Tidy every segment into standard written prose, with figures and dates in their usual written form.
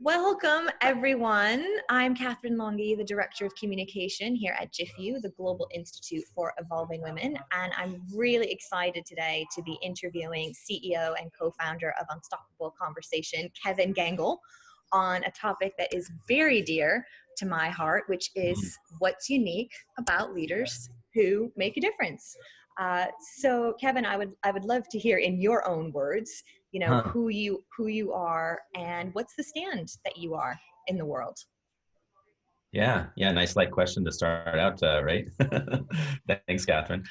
Welcome, everyone. I'm Katherine Longhi, the Director of Communication here at GIFU, the Global Institute for Evolving Women, and I'm really excited today to be interviewing CEO and co-founder of Unstoppable Conversation, Kevin Gangel, on a topic that is very dear to my heart, which is what's unique about leaders who make a difference. So, Kevin, I would love to hear in your own words, who you are and what's the stand that you are in the world. Yeah, nice light question to start out, right? Thanks, Catherine.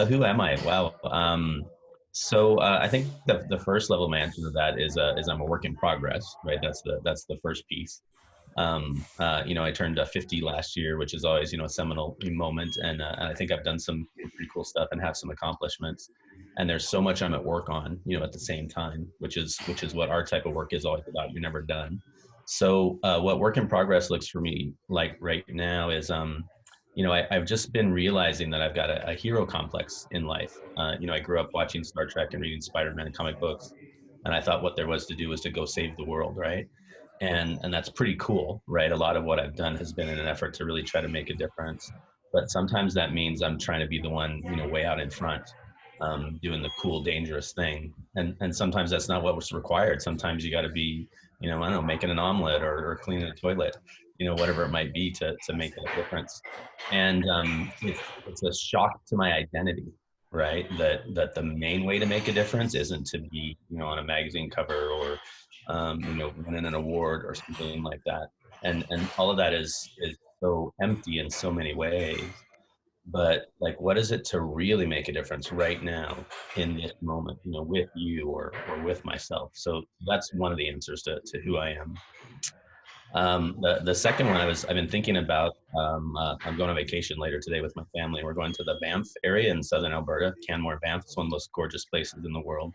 Who am I? Wow. I think the first level of my answer to that is I'm a work in progress, right? That's the first piece. I turned 50 last year, which is always a seminal moment, and I think I've done some pretty cool stuff and have some accomplishments. And there's so much I'm at work on, at the same time, which is what our type of work is always about. You're never done. So what work in progress looks for me like right now is, I've just been realizing that I've got a hero complex in life. I grew up watching Star Trek and reading Spider-Man comic books, and I thought what there was to do was to go save the world, right? And that's pretty cool, right? A lot of what I've done has been in an effort to really try to make a difference. But sometimes that means I'm trying to be the one, way out in front, doing the cool, dangerous thing. And sometimes that's not what's required. Sometimes you got to be, I don't know, making an omelet or cleaning a toilet, whatever it might be to make that difference. And it's a shock to my identity, right? That the main way to make a difference isn't to be, on a magazine cover or, winning an award or something like that. And all of that is so empty in so many ways. But like, what is it to really make a difference right now in this moment, with you or with myself? So that's one of the answers to who I am. The second one I've been thinking about, I'm going on vacation later today with my family. We're going to the Banff area in southern Alberta, Canmore, Banff. It's one of the most gorgeous places in the world.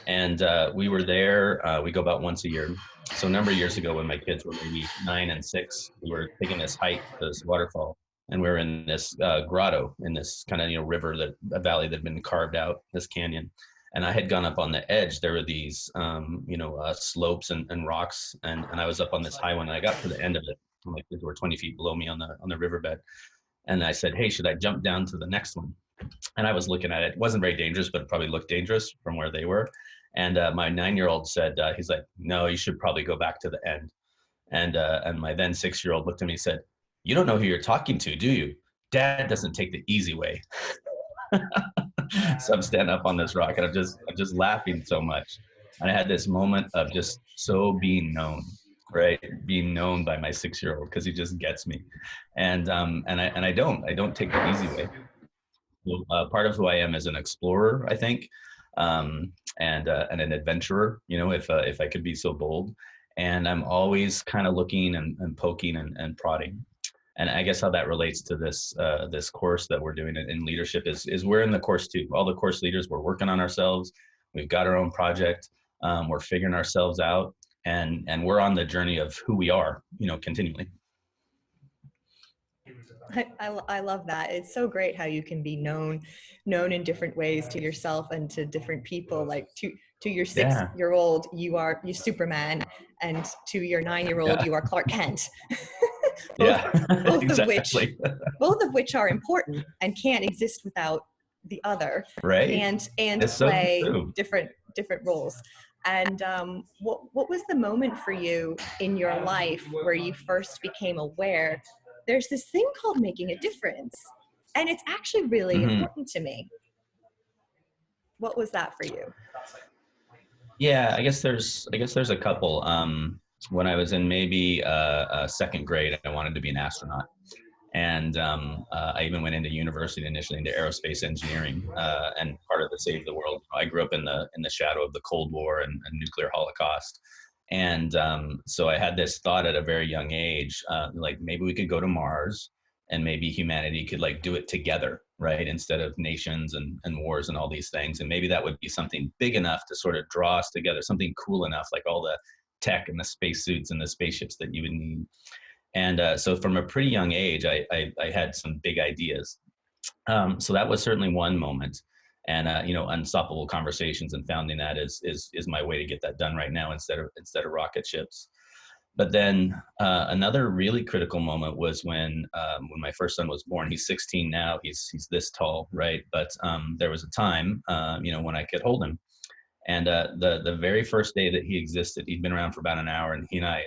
And we were there, we go about once a year. So a number of years ago when my kids were maybe 9 and 6, we were taking this hike to this waterfall. And we were in this grotto, in this kind of, river, a valley that had been carved out, this canyon. And I had gone up on the edge. There were these, slopes and rocks. And I was up on this high one. And I got to the end of it. My kids were 20 feet below me on the riverbed. And I said, hey, should I jump down to the next one? And I was looking at it. It wasn't very dangerous, but it probably looked dangerous from where they were. And my 9-year-old said, he's like, no, you should probably go back to the end. And my then 6-year-old looked at me and said, you don't know who you're talking to, do you? Dad doesn't take the easy way. So I'm standing up on this rock and I'm just laughing so much. And I had this moment of just so being known, right? Being known by my 6-year-old because he just gets me. And I don't take the easy way. Part of who I am is an explorer, I think, and an adventurer, if I could be so bold. And I'm always kind of looking and poking and prodding. And I guess how that relates to this course that we're doing in leadership is we're in the course too. All the course leaders, we're working on ourselves. We've got our own project. We're figuring ourselves out, and we're on the journey of who we are, continually. I love that. It's so great how you can be known in different ways to yourself and to different people. Like to your 6-year-old, you Superman, and to your 9-year-old, you are Clark Kent. both Exactly. both of which are important and can't exist without the other, right? And it's play so different roles. And what was the moment for you in your life where you first became aware there's this thing called making a difference, and it's actually really important to me? What was that for you? Yeah, I guess there's a couple. When I was in maybe second grade, I wanted to be an astronaut. And I even went into university initially into aerospace engineering, and part of the Save the World. I grew up in the shadow of the Cold War and nuclear holocaust. And so I had this thought at a very young age, like maybe we could go to Mars and maybe humanity could like do it together, right? Instead of nations and wars and all these things. And maybe that would be something big enough to sort of draw us together, something cool enough, like all the tech and the spacesuits and the spaceships that you would need. And so from a pretty young age, I had some big ideas. So that was certainly one moment. And Unstoppable Conversations and founding that is my way to get that done right now instead of rocket ships. But then another really critical moment was when my first son was born. He's 16 now. He's this tall, right? But there was a time, when I could hold him. And the very first day that he existed, he'd been around for about an hour, and he and I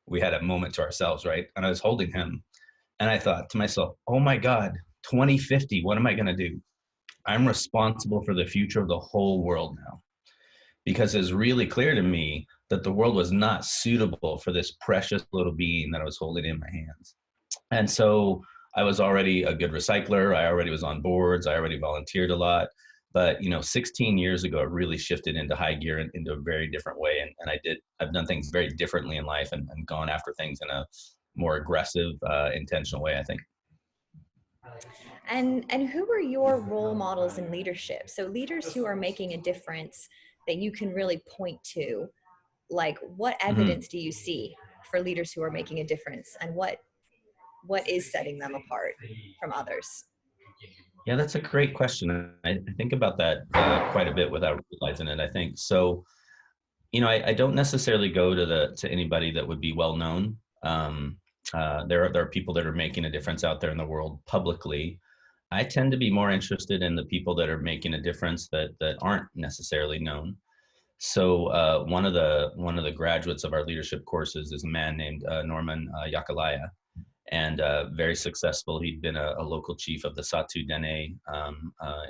we had a moment to ourselves, right? And I was holding him, and I thought to myself, "Oh my God, 2050, what am I going to do? I'm responsible for the future of the whole world now." Because it's really clear to me that the world was not suitable for this precious little being that I was holding in my hands. And so I was already a good recycler. I already was on boards. I already volunteered a lot. But 16 years ago, it really shifted into high gear and into a very different way. And I've done things very differently in life and gone after things in a more aggressive, intentional way, I think. And who are your role models in leadership? So leaders who are making a difference that you can really point to, like what Mhm. evidence do you see for leaders who are making a difference, and what is setting them apart from others? Yeah, that's a great question. I think about that quite a bit without realizing it, I think. So, I don't necessarily go to anybody that would be well known. There are people that are making a difference out there in the world publicly. I tend to be more interested in the people that are making a difference that aren't necessarily known. So one of the graduates of our leadership courses is a man named Norman Yakalaya, and very successful. He'd been a local chief of the Satu Dene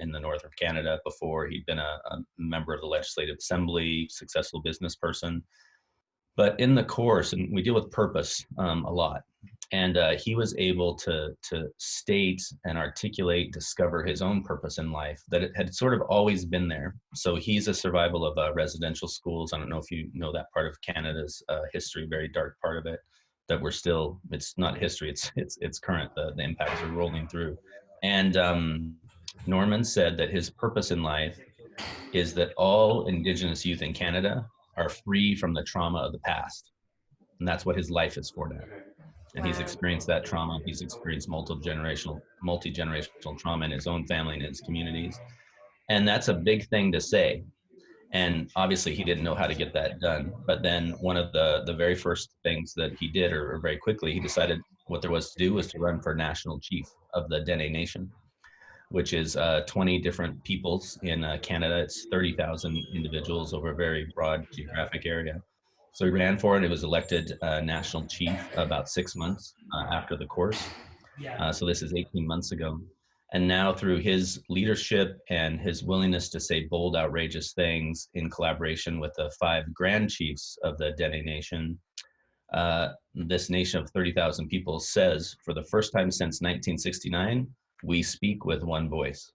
in the north of Canada before. He'd been a member of the Legislative Assembly, successful business person. But in the course, and we deal with purpose a lot, and he was able to state and articulate, discover his own purpose in life, that it had sort of always been there. So he's a survival of residential schools. I don't know if you know that part of Canada's history, very dark part of it, that we're still. It's not history. It's current. The impacts are rolling through, and Norman said that his purpose in life is that all Indigenous youth in Canada are free from the trauma of the past. And that's what his life is for now. And he's Wow. experienced that trauma. He's experienced multi-generational trauma in his own family and his communities. And that's a big thing to say. And obviously he didn't know how to get that done. But then one of the very first things that he did, or very quickly, he decided what there was to do was to run for national chief of the Dene Nation, which is 20 different peoples in Canada. It's 30,000 individuals over a very broad geographic area. So he ran for it. He was elected national chief about 6 months after the course. So this is 18 months ago. And now, through his leadership and his willingness to say bold, outrageous things in collaboration with the 5 grand chiefs of the Dene Nation, this nation of 30,000 people says, for the first time since 1969, we speak with one voice.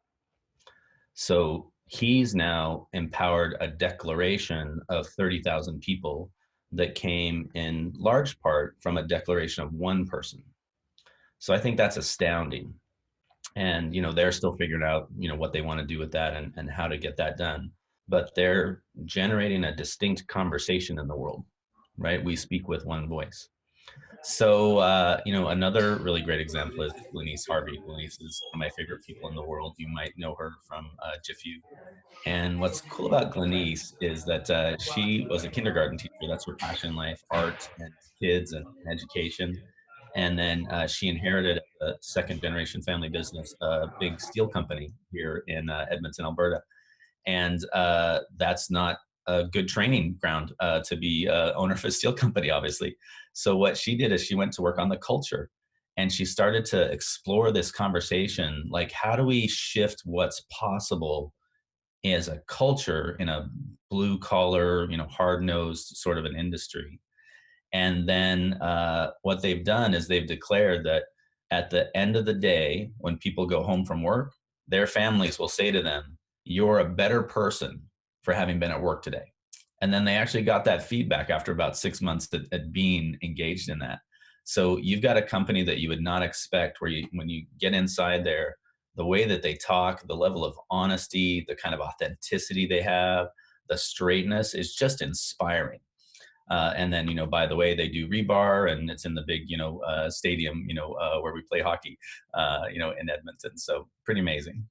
So he's now empowered a declaration of 30,000 people that came in large part from a declaration of one person. So I think that's astounding. And they're still figuring out what they want to do with that, and how to get that done. But they're generating a distinct conversation in the world, right? We speak with one voice. So, another really great example is Glenise Harvey. Glenise is one of my favorite people in the world. You might know her from Jiffy. And what's cool about Glenise is that she was a kindergarten teacher. That's her passion in life, art and kids and education. And then she inherited a second generation family business, a big steel company here in Edmonton, Alberta. And that's not a good training ground to be owner of a steel company, obviously. So what she did is she went to work on the culture, and she started to explore this conversation, like how do we shift what's possible as a culture in a blue collar, hard nosed sort of an industry. And then what they've done is they've declared that at the end of the day, when people go home from work, their families will say to them, "You're a better person for having been at work today." And then they actually got that feedback after about 6 months at being engaged in that. So you've got a company that you would not expect, where when you get inside there, the way that they talk, the level of honesty, the kind of authenticity they have, the straightness is just inspiring. And then, by the way, they do rebar, and it's in the big, stadium, where we play hockey, in Edmonton. So pretty amazing.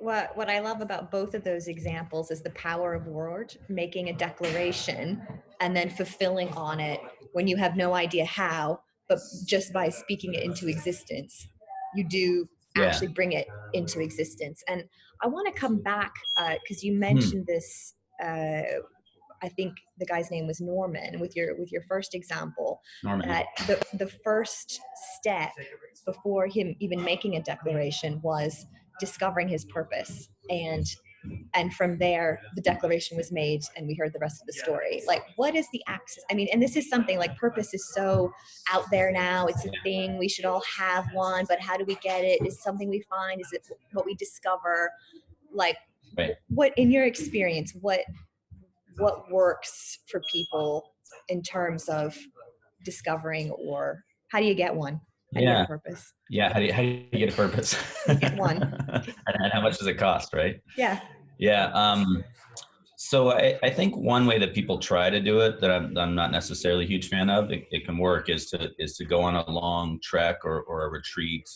what I love about both of those examples is the power of word, making a declaration and then fulfilling on it when you have no idea how, but just by speaking it into existence, you do Yeah. actually bring it into existence. And I want to come back because you Hmm. mentioned this. I think the guy's name was Norman with your first example, Norman. that the first step before him even making a declaration was discovering his purpose, and from there the declaration was made and we heard the rest of the story. Like, what is the access? I mean, and this is something like purpose is so out there now. It's a thing, we should all have one, but how do we get it? Is it something we find? Is it what we discover? Like, Right. what in your experience, what works for people in terms of discovering, or how do you get one? How do you get a Yeah. purpose? Yeah. How do you get a purpose? You get one. And how much does it cost, right? Yeah. Yeah. So I think one way that people try to do it that I'm not necessarily a huge fan of, it can work, is to go on a long trek or a retreat,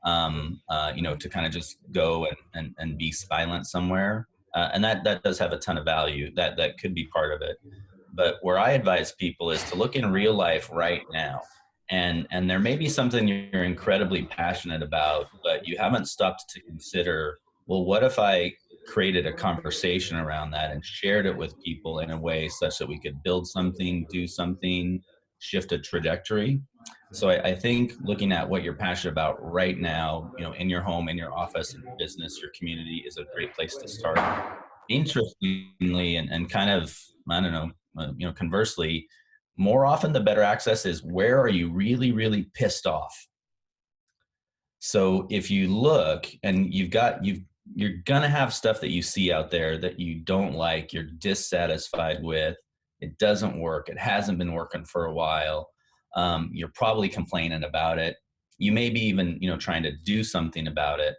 to kind of just go and be silent somewhere. And that does have a ton of value. That could be part of it. But where I advise people is to look in real life right now. And there may be something you're incredibly passionate about, but you haven't stopped to consider, well, what if I created a conversation around that and shared it with people in a way such that we could build something, do something, shift a trajectory. So I think looking at what you're passionate about right now, in your home, in your office, in your business, your community, is a great place to start. Interestingly, and kind of, I don't know, conversely, more often the better access is, where are you really, really pissed off? So if you look and you're gonna have stuff that you see out there that you don't like, you're dissatisfied with, it doesn't work, it hasn't been working for a while. You're probably complaining about it. You may be even, trying to do something about it,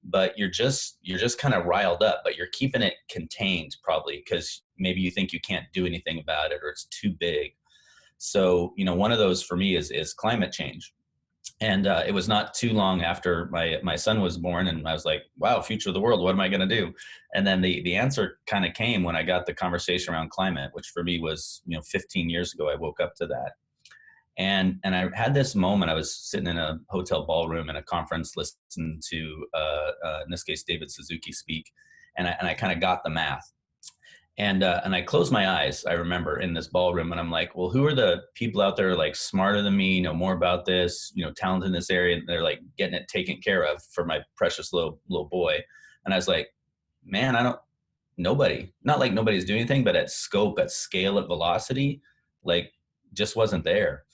but you're just kind of riled up, but you're keeping it contained, probably because maybe you think you can't do anything about it or it's too big. So, one of those for me is climate change. And it was not too long after my son was born, and I was like, "Wow, future of the world, what am I going to do?" And then the answer kind of came when I got the conversation around climate, which for me was 15 years ago. I woke up to that, and I had this moment. I was sitting in a hotel ballroom in a conference, listening to in this case David Suzuki speak, and I kind of got the math. And I closed my eyes, I remember, in this ballroom, and I'm like, well, who are the people out there like smarter than me, know more about this, talented in this area, and they're like getting it taken care of for my precious little boy. And I was like, man, nobody, not like nobody's doing anything, but at scope, at scale, at velocity, like, just wasn't there.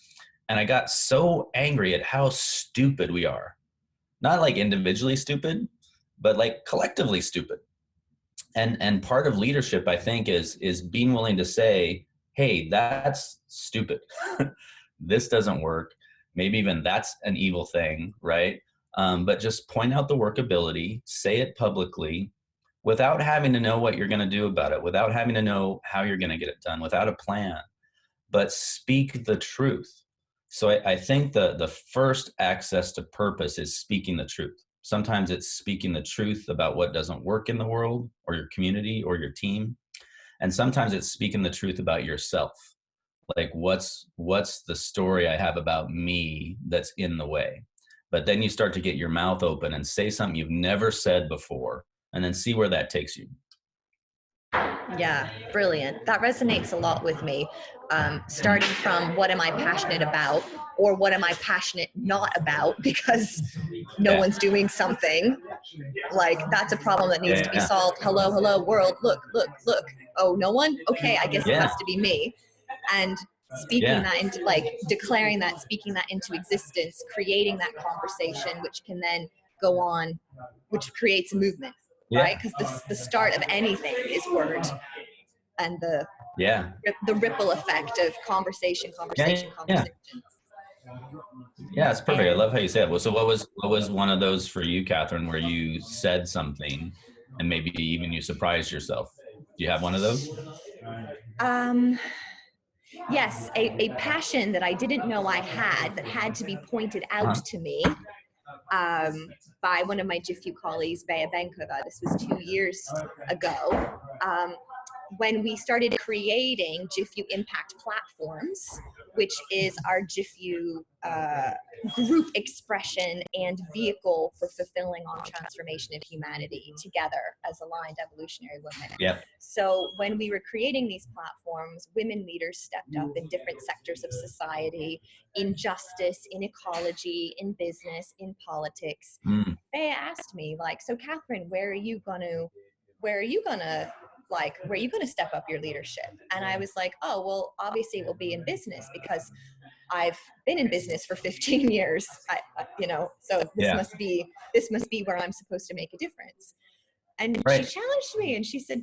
And I got so angry at how stupid we are. Not like individually stupid, but like collectively stupid. And part of leadership, I think, is being willing to say, hey, that's stupid. This doesn't work. Maybe even that's an evil thing, right? But just point out the workability, say it publicly, without having to know what you're going to do about it, without having to know how you're going to get it done, without a plan, but speak the truth. So I think the first access to purpose is speaking the truth. Sometimes it's speaking the truth about what doesn't work in the world or your community or your team. And sometimes it's speaking the truth about yourself. Like, what's the story I have about me that's in the way? But then you start to get your mouth open and say something you've never said before, and then see where that takes you. Yeah, brilliant. That resonates a lot with me. Starting from what am I passionate about, or what am I passionate not about, because no Yeah. one's doing something. Like, that's a problem that needs to be Yeah. solved. Hello, hello, world. Look, look, look. Oh, no one? Okay, I guess it Yeah. has to be me. And speaking Yeah. that into, like, declaring that, speaking that into existence, creating that conversation, which can then go on, which creates a movement, right? Yeah. Because the start of anything is word, and Yeah. the ripple effect of conversation, Yeah. conversation, Yeah. conversation. Yeah, it's perfect. I And love how you said it. Well, so what was one of those for you, Catherine, where you said something and maybe even you surprised yourself? Do you have one of those? um, yes, a passion that I didn't know I had, that had to be pointed out Uh-huh. to me, by one of my GIFU colleagues, Bea Benkova. This was 2 years ago. When we started creating GIFU Impact Platforms, which is our GIFU group expression and vehicle for fulfilling on transformation of humanity together as aligned evolutionary women. Yep. So when we were creating these platforms, women leaders stepped up in different sectors of society, in justice, in ecology, in business, in politics. They asked me, like, so Katherine, where are you gonna step up your leadership? And I was like, oh, well, obviously it will be in business because I've been in business for 15 years, so this must be where I'm supposed to make a difference. And she challenged me and she said,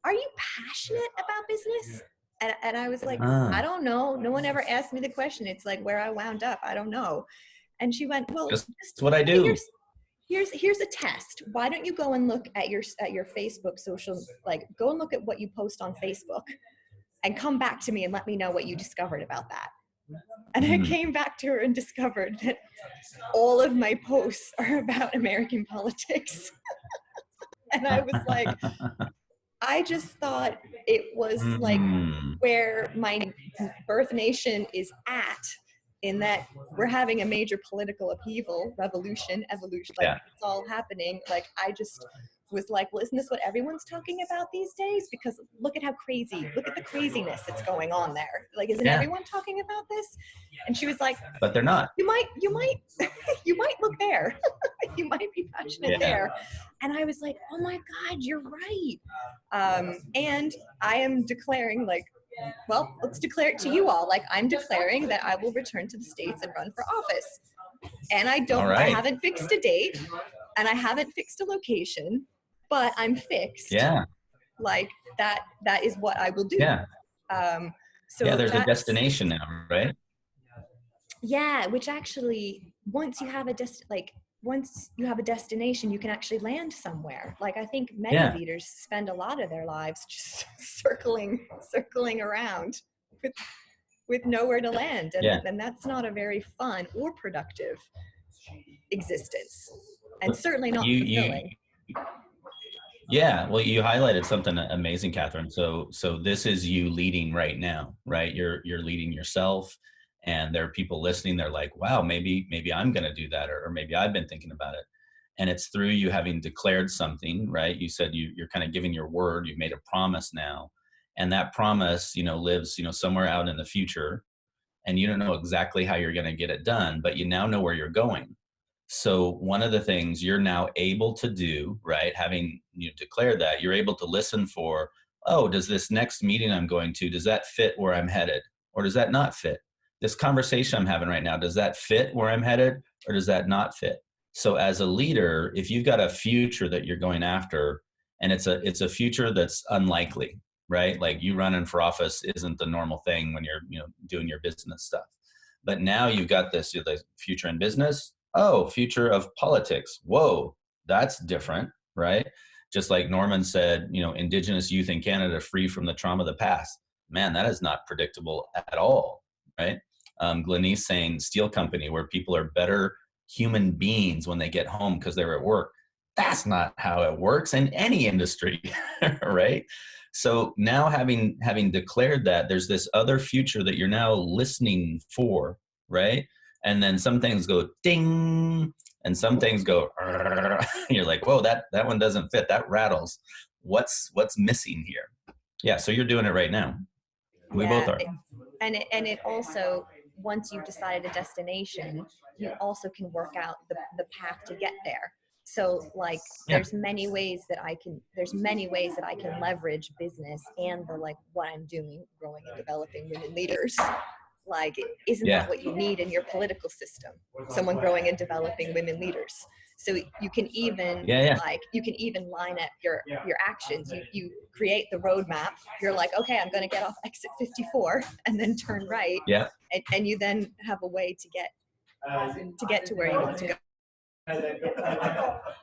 are you passionate about business? And I was like, I don't know. No one ever asked me the question. It's like where I wound up. I don't know. And she went, well, just what I do. Here's a test. Why don't you go and look at your Facebook social, like go and look at what you post on Facebook and come back to me and let me know what you discovered about that. And I came back to her and discovered that all of my posts are about American politics. And I was like, I just thought it was like where my birth nation is at, in that we're having a major political upheaval, revolution, evolution, like it's all happening. Like I just was like, well, isn't this what everyone's talking about these days? Because look at the craziness that's going on there. Like, isn't everyone talking about this? And she was like, but they're not. You might you might look there. You might be passionate there. And I was like, oh my God, you're right. And I am declaring, like, well, let's declare it to you all. Like, I'm declaring that I will return to the States and run for office. And I haven't fixed a date and I haven't fixed a location, but I'm fixed. Yeah. Like that is what I will do. Yeah. So there's a destination now, right? Yeah, which actually, once you have a destination, you can actually land somewhere. Like I think many leaders spend a lot of their lives just circling around with nowhere to land. And that's not a very fun or productive existence. And certainly not fulfilling. Well, you highlighted something amazing, Katherine. So this is you leading right now, right? You're leading yourself. And there are people listening, they're like, wow, maybe I'm going to do that, or maybe I've been thinking about it. And it's through you having declared something, right? You said you're kind of giving your word, you've made a promise now. And that promise, lives, somewhere out in the future. And you don't know exactly how you're going to get it done, but you now know where you're going. So one of the things you're now able to do, right, having declared that, you're able to listen for, oh, does this next meeting I'm going to, does that fit where I'm headed? Or does that not fit? This conversation I'm having right now, does that fit where I'm headed, or does that not fit? So as a leader, if you've got a future that you're going after, and it's a future that's unlikely, right? Like you running for office isn't the normal thing when you're doing your business stuff. But now you've got this the future in business. Oh, future of politics. Whoa, that's different, right? Just like Norman said, Indigenous youth in Canada free from the trauma of the past. Man, that is not predictable at all, right? Glenise saying steel company, where people are better human beings when they get home because they're at work. That's not how it works in any industry, right? So now having declared that, there's this other future that you're now listening for, right? And then some things go ding, and some things go, you're like, whoa, that one doesn't fit. That rattles. What's missing here? Yeah, so you're doing it right now. We both are. And it also, once you've decided a destination, you also can work out the path to get there. So like there's many ways that I can leverage business and what I'm doing, growing and developing women leaders. Like, isn't that what you need in your political system? Someone growing and developing women leaders. So you can even you can even line up your actions. You create the roadmap. You're like, okay, I'm going to get off exit 54 and then turn right. Yeah. And you then have a way to get to where you want to go.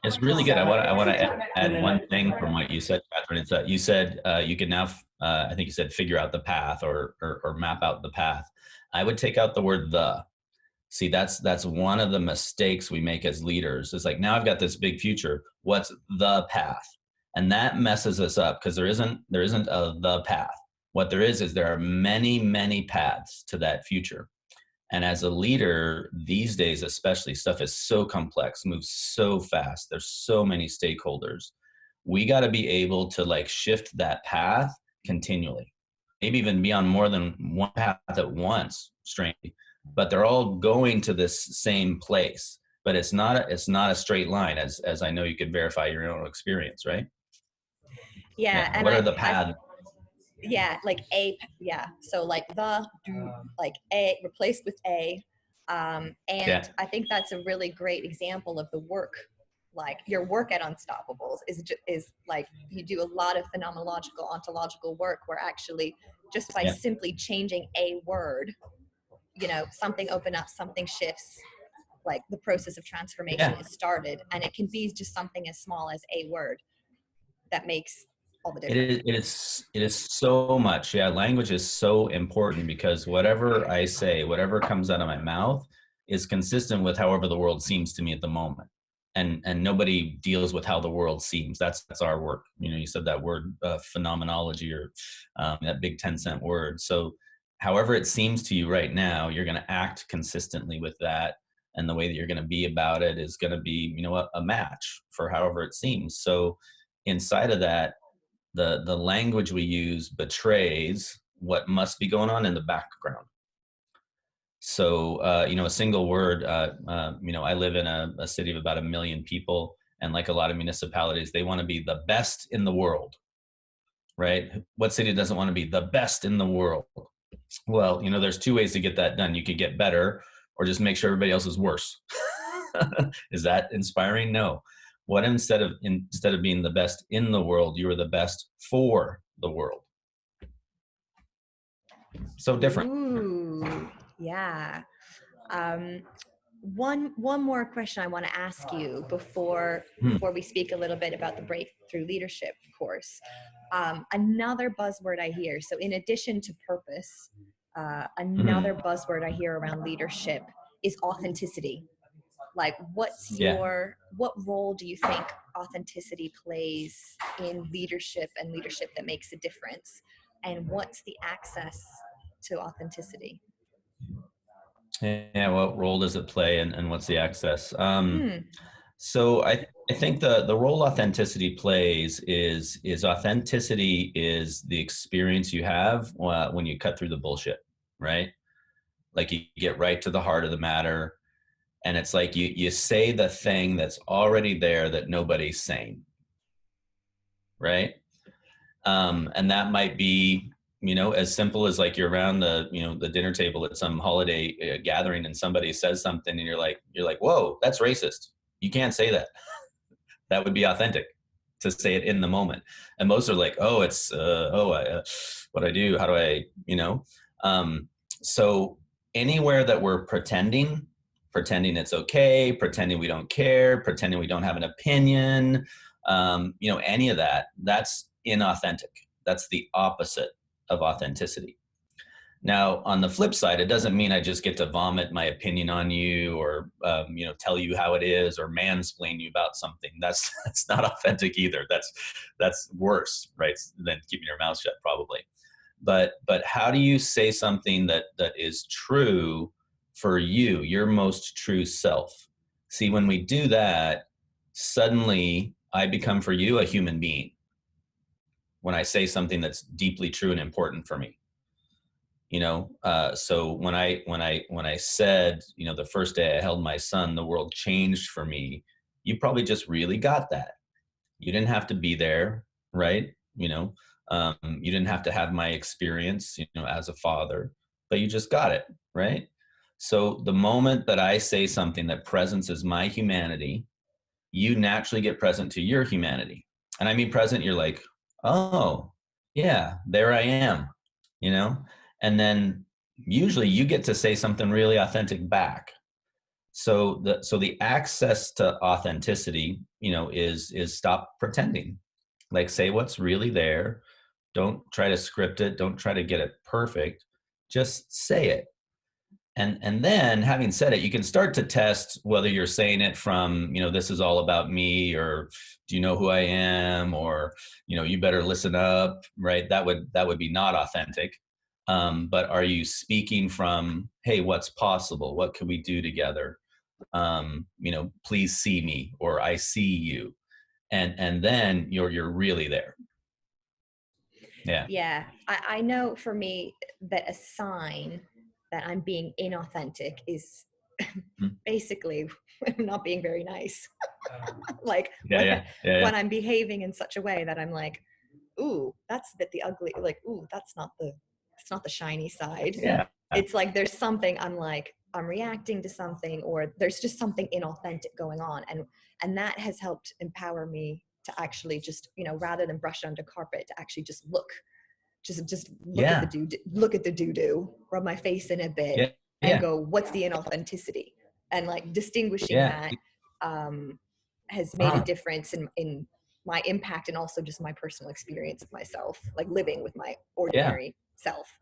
It's really good. I want to add one thing from what you said, Katherine. It's you said you can now, I think you said, figure out the path or map out the path. I would take out the word the. See, that's one of the mistakes we make as leaders. It's like, now I've got this big future. What's the path? And that messes us up, because there isn't a the path. What there is there are many, many paths to that future. And as a leader these days, especially, stuff is so complex, moves so fast. There's so many stakeholders. We got to be able to like shift that path continually, maybe even be on more than one path at once, strangely, but they're all going to this same place. But it's not a straight line, as I know you could verify your own experience, right? Yeah, Yeah. and What are the I paths? yeah, like a, yeah, so like the do, like a replaced with a, and Yeah. I think that's a really great example of the work. Like your work at Unstoppables is like you do a lot of phenomenological ontological work where actually just by Yeah. simply changing a word, something open up, something shifts, like the process of transformation Yeah. is started, and it can be just something as small as a word that makes all the It difference. is, it is so much. Yeah, language is so important, because whatever I say, whatever comes out of my mouth is consistent with however the world seems to me at the moment. And nobody deals with how the world seems. That's our work. You said that word, phenomenology, or that big 10-cent word. So however it seems to you right now, you're going to act consistently with that. And the way that you're going to be about it is going to be, a match for however it seems. So inside of that, the language we use betrays what must be going on in the background. So a single word. I live in a city of about 1 million people, and like a lot of municipalities, they want to be the best in the world, right? What city doesn't want to be the best in the world? Well, there's two ways to get that done. You could get better, or just make sure everybody else is worse. Is that inspiring? No. What, instead of being the best in the world, you are the best for the world. So different. Ooh, yeah. Um, one more question I want to ask you before Hmm. we speak a little bit about the breakthrough leadership course. Another buzzword I hear. So in addition to purpose, another Mhm. buzzword I hear around leadership is authenticity. Like, Yeah. what role do you think authenticity plays in leadership and leadership that makes a difference? And what's the access to authenticity? Yeah. What role does it play, and what's the access? Hmm. So I think the role authenticity plays is authenticity is the experience you have when you cut through the bullshit, right? Like, you get right to the heart of the matter, and it's like you say the thing that's already there that nobody's saying, right? And that might be, as simple as like you're around the dinner table at some holiday gathering, and somebody says something, and you're like, whoa, that's racist. You can't say that. That would be authentic to say it in the moment. And most are like, oh, it's what I do, how do I, um, so anywhere that we're pretending it's okay, pretending we don't care, pretending we don't have an opinion, any of that's inauthentic. That's the opposite of authenticity. Now, on the flip side, it doesn't mean I just get to vomit my opinion on you, or tell you how it is, or mansplain you about something. That's not authentic either. That's worse, right, than keeping your mouth shut, probably. But how do you say something that is true for you, your most true self? See, when we do that, suddenly I become for you a human being. When I say something that's deeply true and important for me, so when I said, the first day I held my son, the world changed for me, you probably just really got that. You didn't have to be there, right? You didn't have to have my experience, as a father, but you just got it, right? So the moment that I say something that presents is my humanity, you naturally get present to your humanity. And I mean present, you're like, oh, yeah, there I am, you know? And then usually you get to say something really authentic back. So the access to authenticity, is stop pretending. Like, say what's really there. Don't try to script it. Don't try to get it perfect. Just say it. And then having said it, you can start to test whether you're saying it from, this is all about me, or do you know who I am, or, you better listen up, right? That would be not authentic. But are you speaking from, hey, what's possible? What can we do together? Please see me, or I see you. And then you're really there. Yeah. Yeah, I know for me that a sign that I'm being inauthentic is Mhm. basically I'm not being very nice. Like Yeah, yeah, yeah, yeah. when I'm behaving in such a way that I'm like, ooh, that's a bit the ugly, like, ooh, it's not the shiny side. Yeah. It's like there's something I'm reacting to something, or there's just something inauthentic going on. And that has helped empower me to actually just, rather than brush it under carpet, to actually just Yeah. look at the doo-doo, rub my face in a bit, Yeah. and Yeah. go, what's the inauthenticity? And like distinguishing Yeah. that has made a Uh, difference in my impact, and also just my personal experience of myself, like living with my yeah. ordinary self.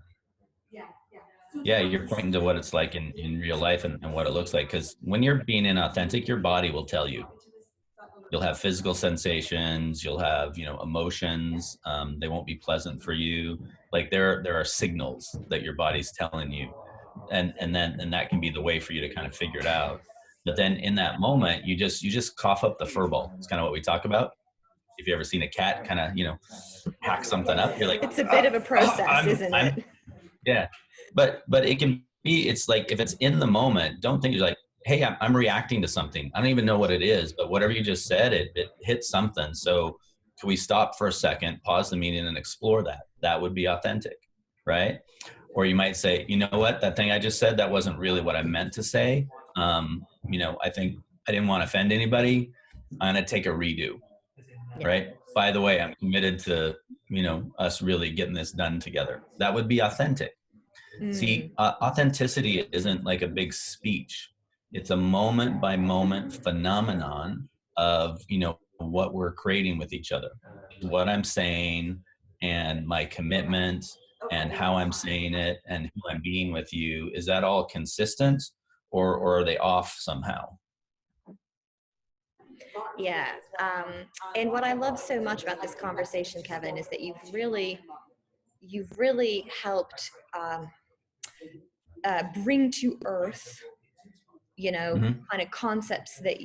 Yeah, you're pointing to what it's like in real life, and what it looks like. Because when you're being inauthentic, your body will tell you. You'll have physical sensations. You'll have, emotions. They won't be pleasant for you. Like there are signals that your body's telling you, and that can be the way for you to kind of figure it out. But then in that moment, you just cough up the fur ball. It's kind of what we talk about. If you ever seen a cat kind of, hack something up, you're like, It's a bit of a process, isn't I'm it? yeah, but it can be. It's like if it's in the moment, don't think you're like, hey, I'm reacting to something. I don't even know what it is, but whatever you just said, it hit something. So can we stop for a second, pause the meeting, and explore that? That would be authentic, right? Or you might say, you know what, that thing I just said, that wasn't really what I meant to say. I think I didn't want to offend anybody. I'm gonna take a redo, Yeah. right? By the way, I'm committed to us really getting this done together. That would be authentic. See, Mm. authenticity isn't like a big speech. It's a moment by moment phenomenon of, what we're creating with each other, what I'm saying, and my commitment, and how I'm saying it, and who I'm being with you. Is that all consistent, or are they off somehow? Yeah. And what I love so much about this conversation, Kevin, is that you've really helped bring to earth, Hmm. kind of concepts that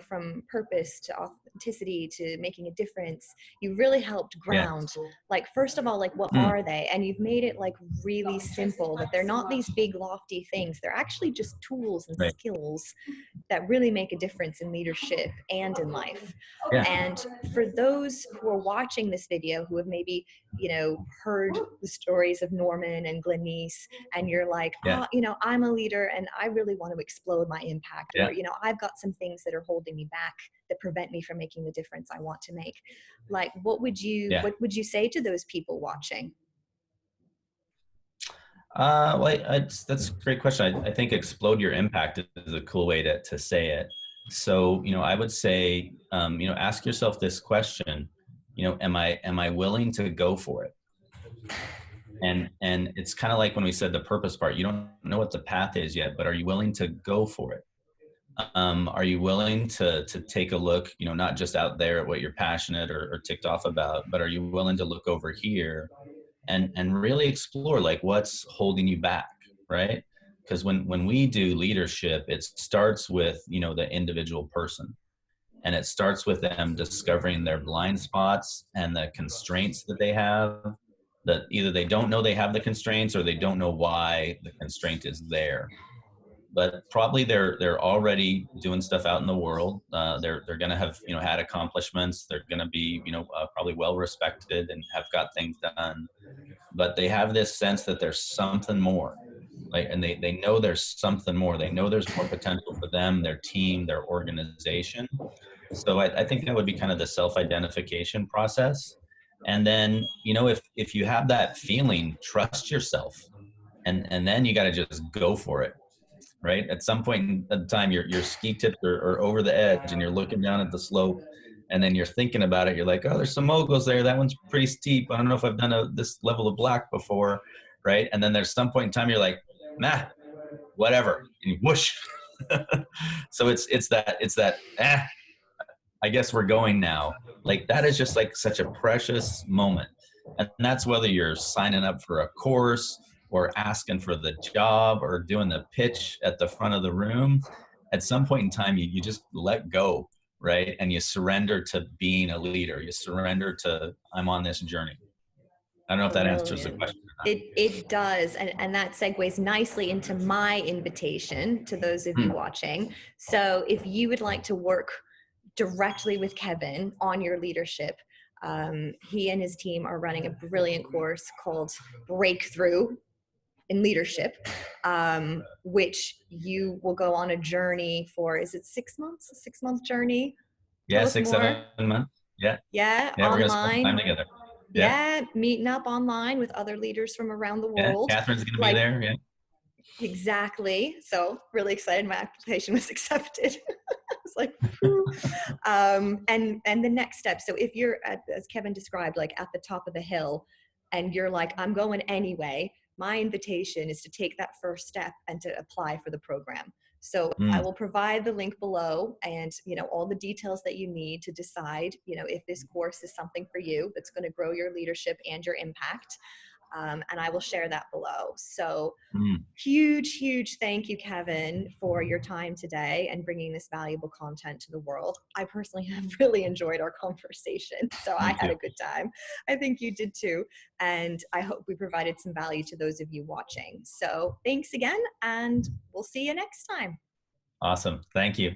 from purpose to authenticity to making a difference. You really helped Yeah. ground, like, first of all, like, what Mm, are they? And you've made it like really simple, that they're not these big lofty things. They're actually just tools and right. skills that really make a difference in leadership and in life. Yeah. And for those who are watching this video who have maybe, heard the stories of Norman and Glenise, and you're like, Yeah. I'm a leader and I really want to explode my impact, or, Yeah. I've got some things that are holding me back that prevent me from making the difference I want to make. Like, Yeah. what would you say to those people watching? Well, that's a great question. I think explode your impact is a cool way to say it. So, I would say, ask yourself this question, am I willing to go for it? And it's kind of like when we said the purpose part, you don't know what the path is yet, but are you willing to go for it? Are you willing to take a look, not just out there at what you're passionate or ticked off about, but are you willing to look over here and really explore, like, what's holding you back, right? Because when we do leadership, it starts with, the individual person, and it starts with them discovering their blind spots and the constraints that they have, that either they don't know they have the constraints, or they don't know why the constraint is there. But probably they're already doing stuff out in the world. They're going to have, had accomplishments. They're going to be, probably well respected and have got things done, but they have this sense that there's something more. Like, and they know there's something more. They know there's more potential for them, their team, their organization. So I think that would be kind of the self-identification process. And then, if you have that feeling, trust yourself, and then you got to just go for it, right? At some point in time, your ski tips are over the edge, and you're looking down at the slope, and then you're thinking about it. You're like, oh, there's some moguls there. That one's pretty steep. I don't know if I've done this level of black before, right? And then there's some point in time you're like, nah, whatever, and whoosh. So it's that I guess we're going now. Like that is just like such a precious moment. And that's whether you're signing up for a course or asking for the job or doing the pitch at the front of the room. At some point in time, you just let go, right? And you surrender to being a leader. You surrender to, I'm on this journey. I don't know if that answers the Brilliant. question or not. It does. And that segues nicely into my invitation to those of you Hmm. watching. So if you would like to work directly with Kevin on your leadership, he and his team are running a brilliant course called Breakthrough in Leadership, which you will go on a journey for, is it 6 months? A 6 month journey? Tell Yeah, us six, more. 7 months. Yeah. Yeah, Yeah, we're going to spend some time online. together. Yeah. Yeah, meeting up online with other leaders from around the Yeah. world. Catherine's going to be Like, there. Yeah. exactly. So really excited my application was accepted. I was like, and the next step. So if you're as Kevin described, like at the top of the hill, and you're like, I'm going anyway, my invitation is to take that first step and to apply for the program. So I Mm. will provide the link below, and all the details that you need to decide if this course is something for you that's going to grow your leadership and your impact. And I will share that below. So Mm. huge thank you, Kevin, for your time today and bringing this valuable content to the world. I personally have really enjoyed our conversation, so I Me had too. a good time. I think you did too, and I hope we provided some value to those of you watching. So thanks again, and we'll see you next time. Awesome. Thank you.